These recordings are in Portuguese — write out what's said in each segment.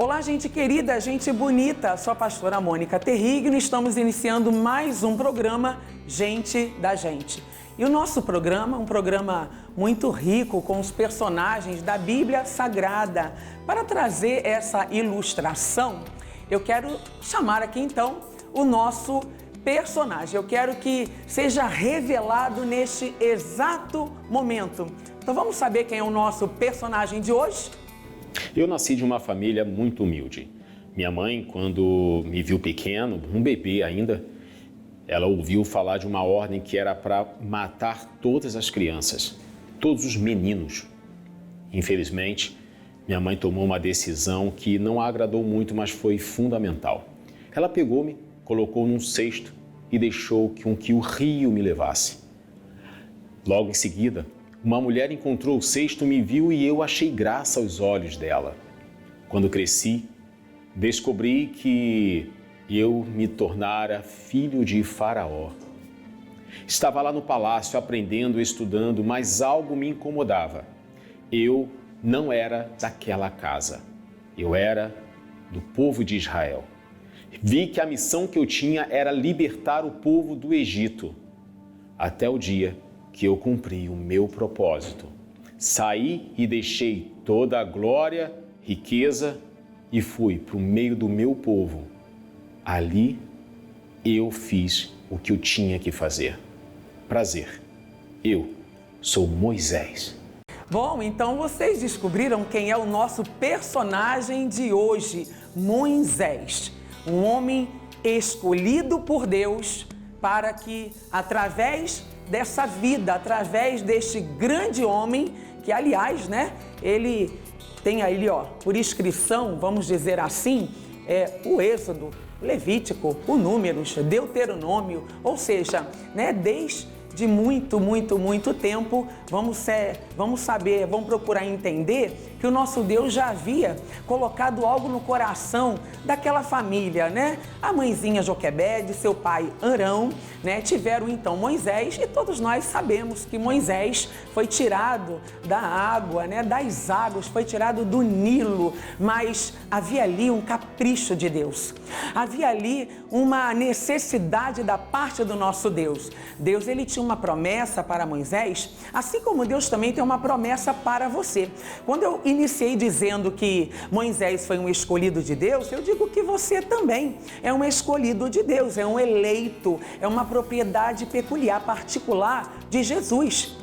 Olá, gente querida, gente bonita, sou a pastora Mônica Terrigno e estamos iniciando mais um programa Gente da Gente. E o nosso programa é um programa muito rico com os personagens da Bíblia Sagrada. Para trazer essa ilustração, eu quero chamar aqui então o nosso personagem. Eu quero que seja revelado neste exato momento. Então vamos saber quem é o nosso personagem de hoje? Eu nasci de uma família muito humilde. Minha mãe, quando me viu pequeno, um bebê ainda, ela ouviu falar de uma ordem que era para matar todas as crianças, todos os meninos. Infelizmente, minha mãe tomou uma decisão que não a agradou muito, mas foi fundamental. Ela pegou-me, colocou num cesto e deixou que o rio me levasse. Logo em seguida, uma mulher encontrou o cesto, me viu e eu achei graça aos olhos dela. Quando cresci, descobri que eu me tornara filho de Faraó. Estava lá no palácio aprendendo, estudando, mas algo me incomodava. Eu não era daquela casa. Eu era do povo de Israel. Vi que a missão que eu tinha era libertar o povo do Egito. Até o dia que eu cumpri o meu propósito. Saí e deixei toda a glória, riqueza e fui para o meio do meu povo. Ali eu fiz o que eu tinha que fazer. Prazer, eu sou Moisés. Bom, então vocês descobriram quem é o nosso personagem de hoje, Moisés. Um homem escolhido por Deus para que, através dessa vida, através deste grande homem, que aliás, ele tem aí, por inscrição, vamos dizer assim, o Êxodo, Levítico, o Números, Deuteronômio, ou seja, desde muito tempo, vamos saber, vamos procurar entender que o nosso Deus já havia colocado algo no coração daquela família, A mãezinha Joquebede, seu pai Arão, tiveram então Moisés e todos nós sabemos que Moisés foi tirado da água, das águas, foi tirado do Nilo, mas havia ali um capricho de Deus, havia ali uma necessidade da parte do nosso Deus. Deus, ele tinha uma promessa para Moisés, assim como Deus também tem uma promessa para você. Quando eu iniciei dizendo que Moisés foi um escolhido de Deus, eu digo que você também é um escolhido de Deus, é um eleito, é uma propriedade peculiar, particular de Jesus.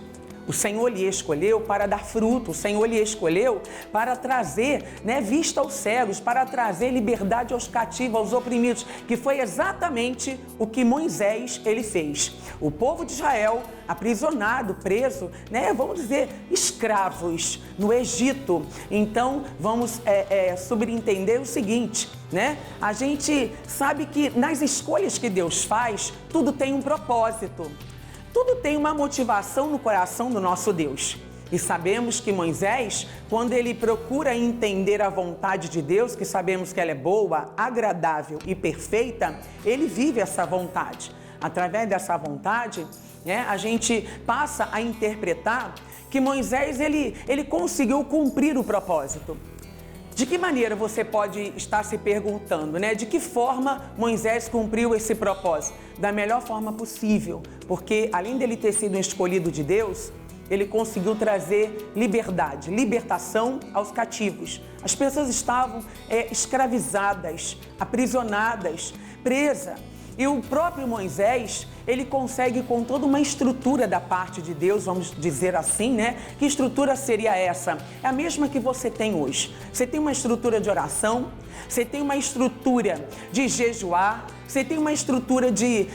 O Senhor lhe escolheu para dar fruto, o Senhor lhe escolheu para trazer vista aos cegos, para trazer liberdade aos cativos, aos oprimidos, que foi exatamente o que Moisés ele fez. O povo de Israel, aprisionado, preso, vamos dizer, escravos no Egito. Então, vamos subentender o seguinte, A gente sabe que nas escolhas que Deus faz, tudo tem um propósito. Tudo tem uma motivação no coração do nosso Deus. E sabemos que Moisés, quando ele procura entender a vontade de Deus, que sabemos que ela é boa, agradável e perfeita, ele vive essa vontade. Através dessa vontade, a gente passa a interpretar que Moisés, ele conseguiu cumprir o propósito. De que maneira você pode estar se perguntando, De que forma Moisés cumpriu esse propósito? Da melhor forma possível, porque além dele ter sido escolhido de Deus, ele conseguiu trazer liberdade, libertação aos cativos. As pessoas estavam escravizadas, aprisionadas, presas. E o próprio Moisés, ele consegue com toda uma estrutura da parte de Deus, vamos dizer assim, Que estrutura seria essa? É a mesma que você tem hoje. Você tem uma estrutura de oração, você tem uma estrutura de jejuar, você tem uma estrutura de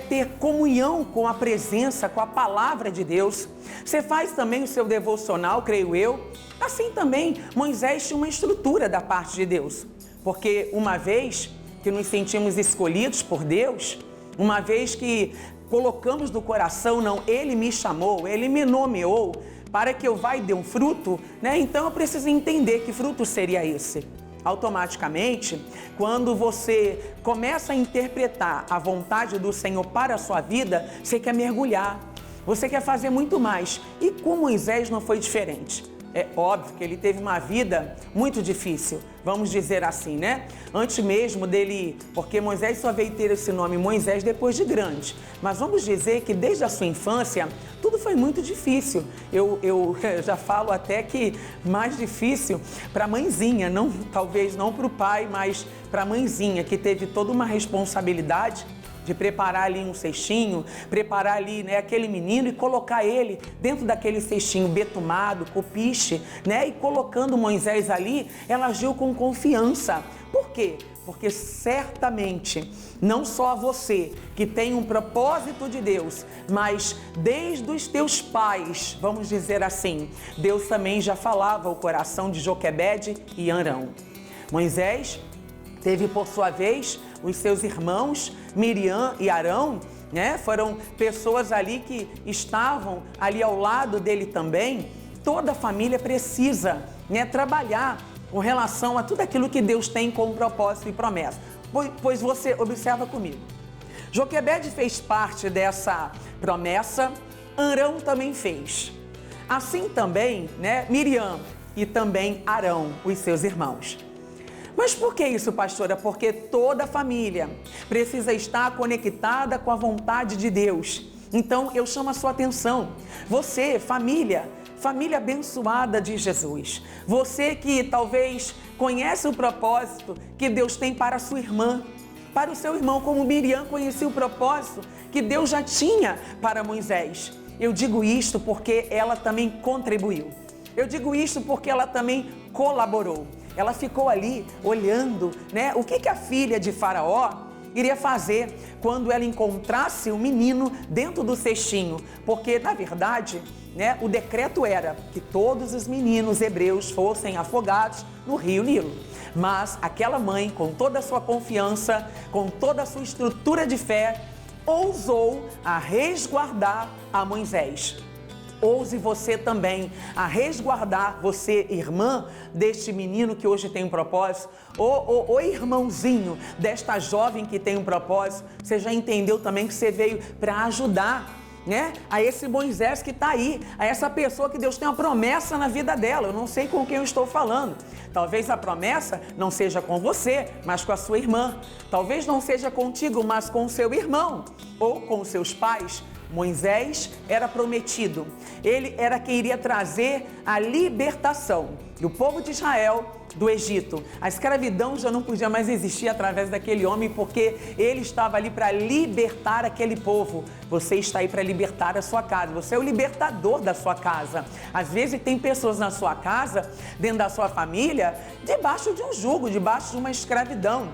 ter comunhão com a presença, com a palavra de Deus. Você faz também o seu devocional, creio eu. Assim também, Moisés tinha uma estrutura da parte de Deus. Porque uma vez que nos sentimos escolhidos por Deus, uma vez que colocamos no coração, não, Ele me chamou, Ele me nomeou para que eu vá e dê um fruto, Então eu preciso entender que fruto seria esse. Automaticamente, quando você começa a interpretar a vontade do Senhor para a sua vida, você quer mergulhar, você quer fazer muito mais. E com Moisés não foi diferente. É óbvio que ele teve uma vida muito difícil, vamos dizer assim, né? Antes mesmo dele, porque Moisés só veio ter esse nome Moisés depois de grande. Mas vamos dizer que desde a sua infância, tudo foi muito difícil. Eu já falo até que mais difícil para a mãezinha, não, talvez não para o pai, mas para a mãezinha, que teve toda uma responsabilidade de preparar ali um cestinho, preparar ali, né, aquele menino e colocar ele dentro daquele cestinho betumado, com piche, né, e colocando Moisés ali, ela agiu com confiança. Por quê? Porque certamente, não só você que tem um propósito de Deus, mas desde os teus pais, vamos dizer assim, Deus também já falava o coração de Joquebede e Arão. Moisés teve, por sua vez, os seus irmãos, Miriam e Arão, né? Foram pessoas ali que estavam ali ao lado dele também. Toda a família precisa, né, trabalhar com relação a tudo aquilo que Deus tem como propósito e promessa. Pois você observa comigo. Joquebede fez parte dessa promessa, Arão também fez. Assim também, né, Miriam e também Arão, os seus irmãos. Mas por que isso, pastora? Porque toda família precisa estar conectada com a vontade de Deus. Então, eu chamo a sua atenção. Você, família abençoada de Jesus. Você que talvez conhece o propósito que Deus tem para a sua irmã, para o seu irmão, como Miriam conhecia o propósito que Deus já tinha para Moisés. Eu digo isto porque ela também contribuiu. Eu digo isto porque ela também colaborou. Ela ficou ali olhando, né, o que a filha de Faraó iria fazer quando ela encontrasse o menino dentro do cestinho. Porque, na verdade, né, o decreto era que todos os meninos hebreus fossem afogados no rio Nilo. Mas aquela mãe, com toda a sua confiança, com toda a sua estrutura de fé, ousou a resguardar a Moisés. Ouse você também a resguardar, você, irmã deste menino que hoje tem um propósito, ou irmãozinho desta jovem que tem um propósito. Você já entendeu também que você veio para ajudar, né, a esse Moisés que está aí, a essa pessoa que Deus tem uma promessa na vida dela. Eu não sei com quem eu estou falando. Talvez a promessa não seja com você, mas com a sua irmã. Talvez não seja contigo, mas com o seu irmão ou com os seus pais. Moisés era prometido, ele era quem iria trazer a libertação do povo de Israel do Egito. A escravidão já não podia mais existir através daquele homem, porque ele estava ali para libertar aquele povo. Você está aí para libertar a sua casa, você é o libertador da sua casa. Às vezes tem pessoas na sua casa, dentro da sua família, debaixo de um jugo, debaixo de uma escravidão.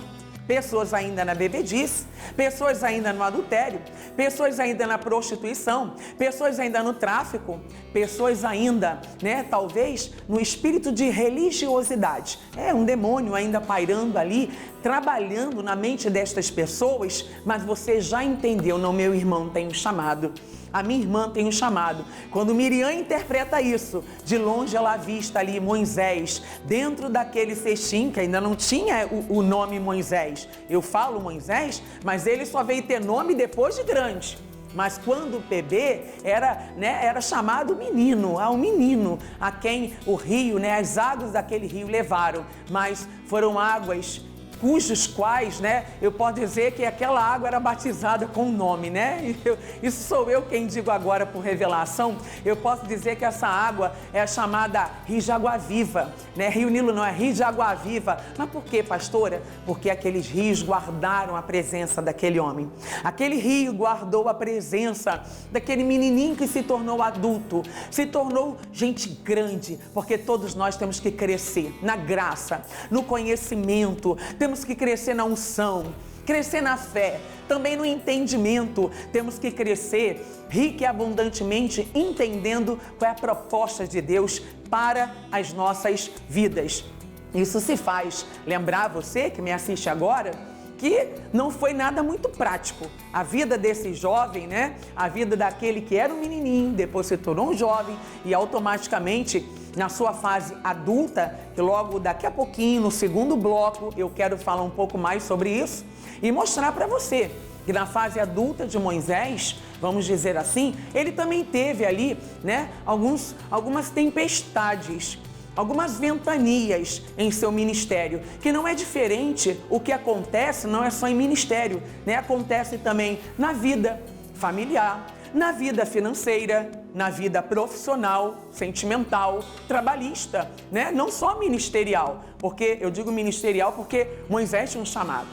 Pessoas ainda na bebedice, pessoas ainda no adultério, pessoas ainda na prostituição, pessoas ainda no tráfico, pessoas ainda, né, talvez no espírito de religiosidade. É um demônio ainda pairando ali, trabalhando na mente destas pessoas, mas você já entendeu, não, meu irmão tem um chamado. A minha irmã tem um chamado. Quando Miriam interpreta isso, de longe ela avista ali Moisés, dentro daquele cestinho, que ainda não tinha o nome Moisés. Eu falo Moisés, mas ele só veio ter nome depois de grande. Mas quando o bebê era chamado menino, um menino a quem o rio, né, as águas daquele rio levaram. Mas foram águas cujos quais, né, eu posso dizer que aquela água era batizada com o nome, né? Isso sou eu quem digo agora por revelação. Eu posso dizer que essa água é a chamada Rio de Água Viva, né? Rio Nilo não é Rio de Água Viva. Mas por quê, pastora? Porque aqueles rios guardaram a presença daquele homem. Aquele rio guardou a presença daquele menininho que se tornou adulto, se tornou gente grande, porque todos nós temos que crescer na graça, no conhecimento, temos que crescer na unção, crescer na fé, também no entendimento. Temos que crescer rica e abundantemente, entendendo qual é a proposta de Deus para as nossas vidas. Isso se faz lembrar você que me assiste agora, que não foi nada muito prático. A vida desse jovem, né? A vida daquele que era um menininho, depois se tornou um jovem e automaticamente na sua fase adulta, que logo daqui a pouquinho, no segundo bloco, eu quero falar um pouco mais sobre isso e mostrar para você que na fase adulta de Moisés, vamos dizer assim, ele também teve ali, né, algumas tempestades, algumas ventanias em seu ministério, que não é diferente. O que acontece não é só em ministério, né? Acontece também na vida familiar, na vida financeira, na vida profissional, sentimental, trabalhista, né? Não só ministerial, porque eu digo ministerial porque Moisés tinha um chamado.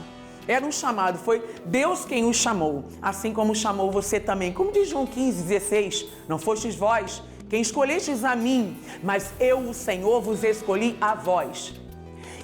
Era um chamado, foi Deus quem o chamou, assim como chamou você também. Como diz João 15:16, não fostes vós quem escolhestes a mim, mas eu, o Senhor, vos escolhi a vós.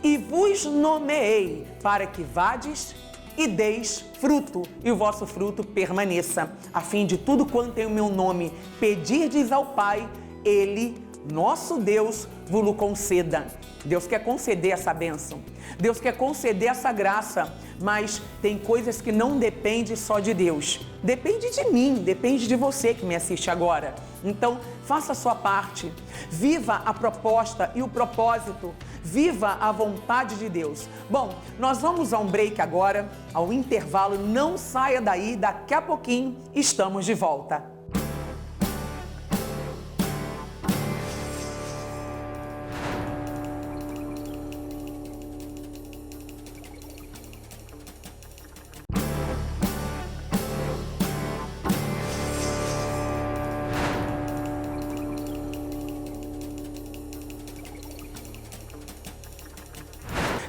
E vos nomeei para que vades e deis fruto, e o vosso fruto permaneça, a fim de tudo quanto em o meu nome pedirdes ao Pai, Ele, nosso Deus, vos conceda. Deus quer conceder essa bênção, Deus quer conceder essa graça, mas tem coisas que não dependem só de Deus. Depende de mim, depende de você que me assiste agora. Então, faça a sua parte, viva a proposta e o propósito, viva a vontade de Deus. Bom, nós vamos a um break agora, ao intervalo, não saia daí, daqui a pouquinho estamos de volta.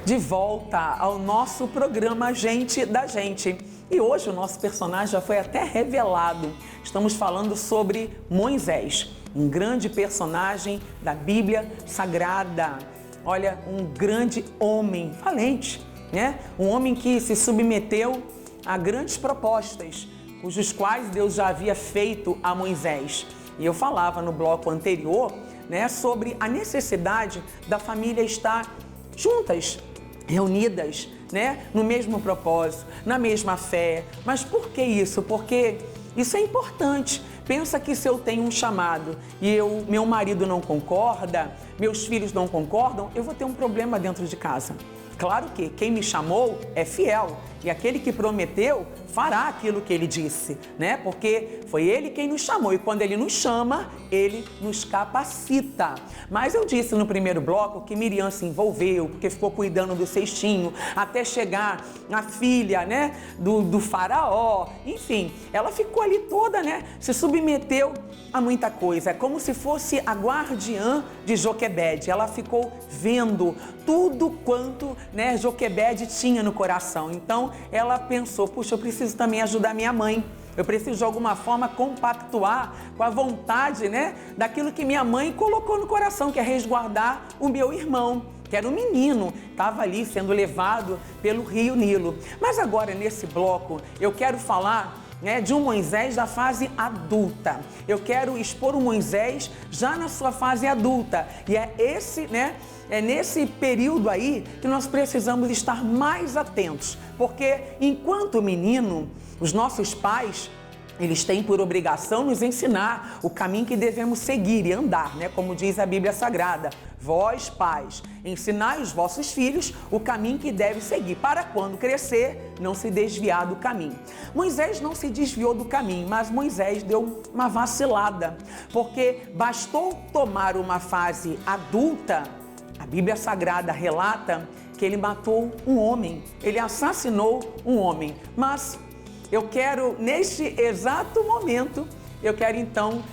De volta ao nosso programa Gente da Gente. E hoje o nosso personagem já foi até revelado. Estamos falando sobre Moisés, um grande personagem da Bíblia Sagrada. Olha, um grande homem valente, né? Um homem que se submeteu a grandes propostas, cujos quais Deus já havia feito a Moisés. E eu falava no bloco anterior, né, sobre a necessidade da família estar juntas, reunidas, né, no mesmo propósito, na mesma fé. Mas por que isso? Porque isso é importante. Pensa que se eu tenho um chamado e meu marido não concorda, meus filhos não concordam, eu vou ter um problema dentro de casa. Claro que quem me chamou é fiel e aquele que prometeu fará aquilo que ele disse, né? Porque foi ele quem nos chamou e quando ele nos chama, ele nos capacita. Mas eu disse no primeiro bloco que Miriam se envolveu, porque ficou cuidando do cestinho, até chegar a filha, né, do faraó. Enfim, ela ficou ali toda, né, se submeteu a muita coisa. É como se fosse a guardiã de Joquebede. Ela ficou vendo tudo quanto, né, Joquebede tinha no coração. Então, ela pensou, puxa, eu preciso também ajudar minha mãe. Eu preciso de alguma forma compactuar com a vontade, né, daquilo que minha mãe colocou no coração, que é resguardar o meu irmão, que era um menino, estava ali sendo levado pelo rio Nilo. Mas agora, nesse bloco, eu quero falar, né, de um Moisés da fase adulta. Eu quero expor o Moisés já na sua fase adulta. E é nesse período aí que nós precisamos estar mais atentos. Porque enquanto menino, os nossos pais, eles têm por obrigação nos ensinar o caminho que devemos seguir e andar, né? Como diz a Bíblia Sagrada. Vós, pais, ensinai os vossos filhos o caminho que deve seguir, para quando crescer, não se desviar do caminho. Moisés não se desviou do caminho, mas Moisés deu uma vacilada, porque bastou tomar uma fase adulta. A Bíblia Sagrada relata que ele matou um homem, ele assassinou um homem. Mas eu quero, neste exato momento, eu quero então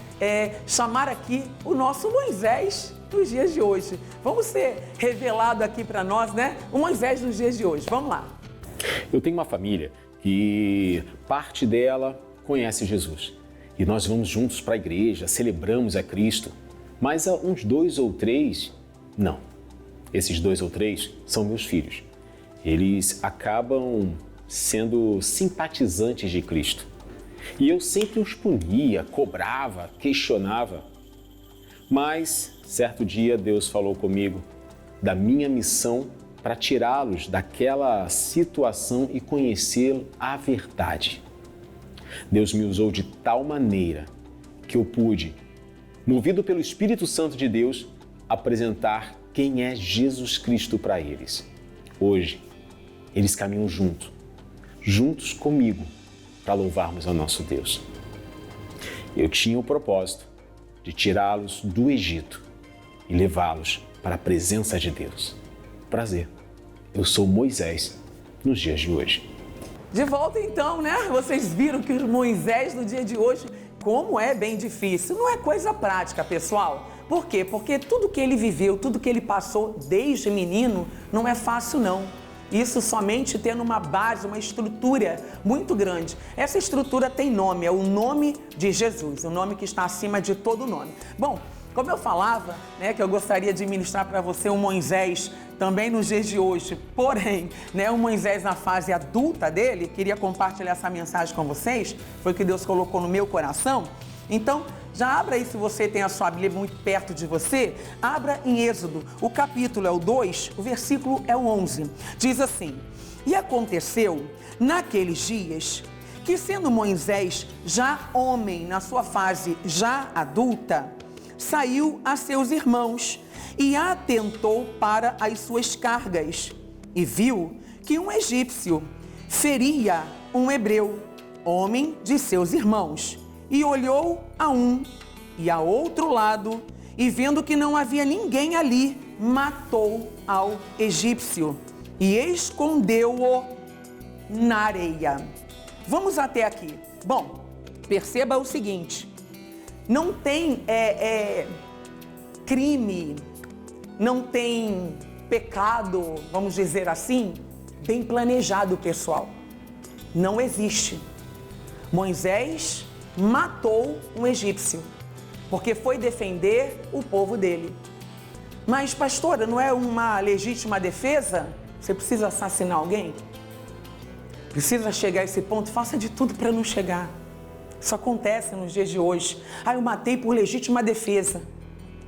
chamar aqui o nosso Moisés dos dias de hoje. Vamos ser revelado aqui para nós, né? O Moisés dos dias de hoje. Vamos lá. Eu tenho uma família que parte dela conhece Jesus. E nós vamos juntos para a igreja, celebramos a Cristo. Mas há uns 2 ou 3, não. Esses 2 ou 3 são meus filhos. Eles acabam sendo simpatizantes de Cristo. E eu sempre os punia, cobrava, questionava. Mas, certo dia, Deus falou comigo da minha missão para tirá-los daquela situação e conhecer a verdade. Deus me usou de tal maneira que eu pude, movido pelo Espírito Santo de Deus, apresentar quem é Jesus Cristo para eles. Hoje, eles caminham juntos comigo, para louvarmos ao nosso Deus. Eu tinha o propósito de tirá-los do Egito e levá-los para a presença de Deus. Prazer, eu sou Moisés nos dias de hoje. De volta então, né? Vocês viram que o Moisés no dia de hoje, como é bem difícil. Não é coisa prática, pessoal. Por quê? Porque tudo que ele viveu, tudo que ele passou desde menino, não é fácil não. Isso somente tendo uma base, uma estrutura muito grande. Essa estrutura tem nome, é o nome de Jesus, o nome que está acima de todo nome. Bom, como eu falava, né, que eu gostaria de ministrar para você um Moisés também nos dias de hoje, porém, né, o Moisés na fase adulta dele, queria compartilhar essa mensagem com vocês, foi o que Deus colocou no meu coração. Então, já abra aí, se você tem a sua Bíblia muito perto de você, abra em Êxodo, o capítulo é o 2, o versículo é o 11. Diz assim: E aconteceu naqueles dias que, sendo Moisés já homem na sua fase já adulta, saiu a seus irmãos e atentou para as suas cargas e viu que um egípcio feria um hebreu, homem de seus irmãos, e olhou a um e a outro lado e vendo que não havia ninguém ali, matou ao egípcio e escondeu-o na areia. Vamos até aqui. Bom, perceba o seguinte, não tem crime, não tem pecado, vamos dizer assim, bem planejado, pessoal. Não existe. Moisés matou um egípcio, porque foi defender o povo dele. Mas, pastora, não é uma legítima defesa? Você precisa assassinar alguém? Precisa chegar a esse ponto? Faça de tudo para não chegar. Isso acontece nos dias de hoje. Eu matei por legítima defesa.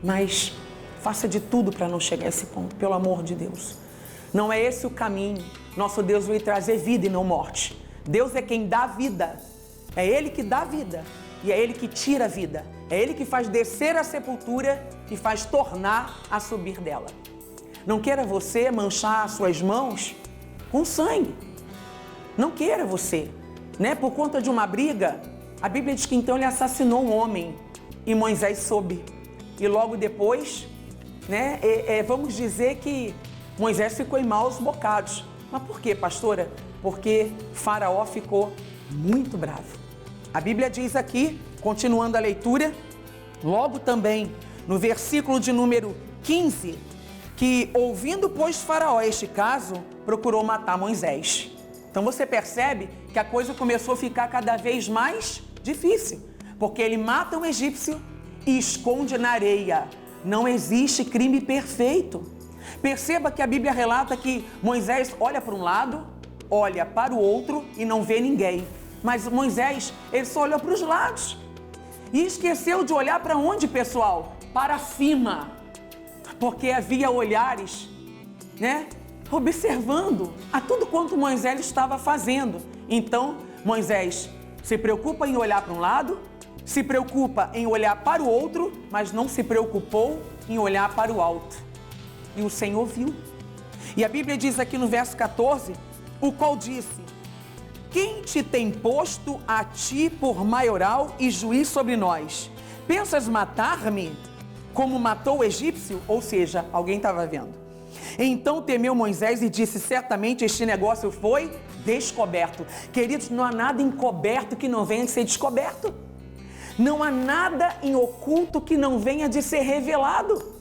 Mas faça de tudo para não chegar a esse ponto, pelo amor de Deus. Não é esse o caminho. Nosso Deus veio trazer vida e não morte. Deus é quem dá vida. É Ele que dá vida e é Ele que tira a vida. É Ele que faz descer a sepultura e faz tornar a subir dela. Não queira você manchar as suas mãos com sangue. Não queira você, né? Por conta de uma briga, a Bíblia diz que então ele assassinou um homem e Moisés soube. E logo depois, né? Vamos dizer que Moisés ficou em maus bocados. Mas por quê, pastora? Porque Faraó ficou muito bravo. A Bíblia diz aqui, continuando a leitura, logo também no versículo de número 15, que ouvindo, pois, Faraó este caso, procurou matar Moisés. Então você percebe que a coisa começou a ficar cada vez mais difícil, porque ele mata um egípcio e esconde na areia. Não existe crime perfeito. Perceba que a Bíblia relata que Moisés olha para um lado, olha para o outro e não vê ninguém. Mas Moisés, ele só olhou para os lados. E esqueceu de olhar para onde, pessoal? Para cima. Porque havia olhares, né? Observando a tudo quanto Moisés estava fazendo. Então, Moisés se preocupa em olhar para um lado, se preocupa em olhar para o outro, mas não se preocupou em olhar para o alto. E o Senhor viu. E a Bíblia diz aqui no verso 14, o qual disse: quem te tem posto a ti por maioral e juiz sobre nós? Pensas matar-me como matou o egípcio? Ou seja, alguém estava vendo. Então temeu Moisés e disse: certamente este negócio foi descoberto. Queridos, não há nada encoberto que não venha de ser descoberto. Não há nada em oculto que não venha de ser revelado.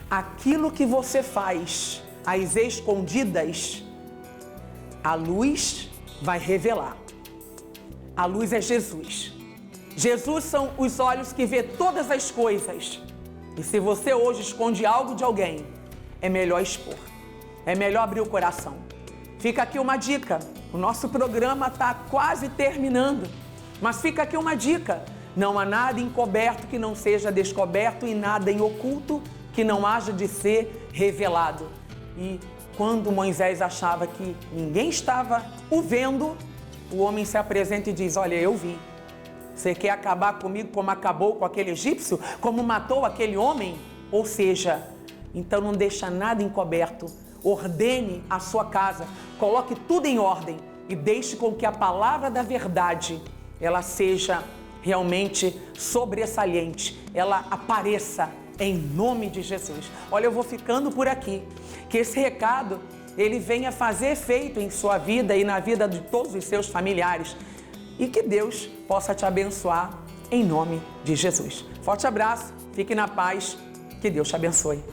Aquilo que você faz às escondidas, a luz vai revelar. A luz é Jesus. Jesus são os olhos que vê todas as coisas. E se você hoje esconde algo de alguém, é melhor expor. É melhor abrir o coração. Fica aqui uma dica. O nosso programa está quase terminando. Mas fica aqui uma dica. Não há nada encoberto que não seja descoberto e nada em oculto que não haja de ser revelado. E quando Moisés achava que ninguém estava o vendo, o homem se apresenta e diz: olha, eu vi. Você quer acabar comigo como acabou com aquele egípcio? Como matou aquele homem? Ou seja, então não deixa nada encoberto. Ordene a sua casa. Coloque tudo em ordem. e deixe com que a palavra da verdade, ela seja realmente sobressalente, ela apareça em nome de Jesus. Olha, eu vou ficando por aqui, que esse recado, ele venha fazer efeito em sua vida e na vida de todos os seus familiares e que Deus possa te abençoar em nome de Jesus. Forte abraço, fique na paz, que Deus te abençoe.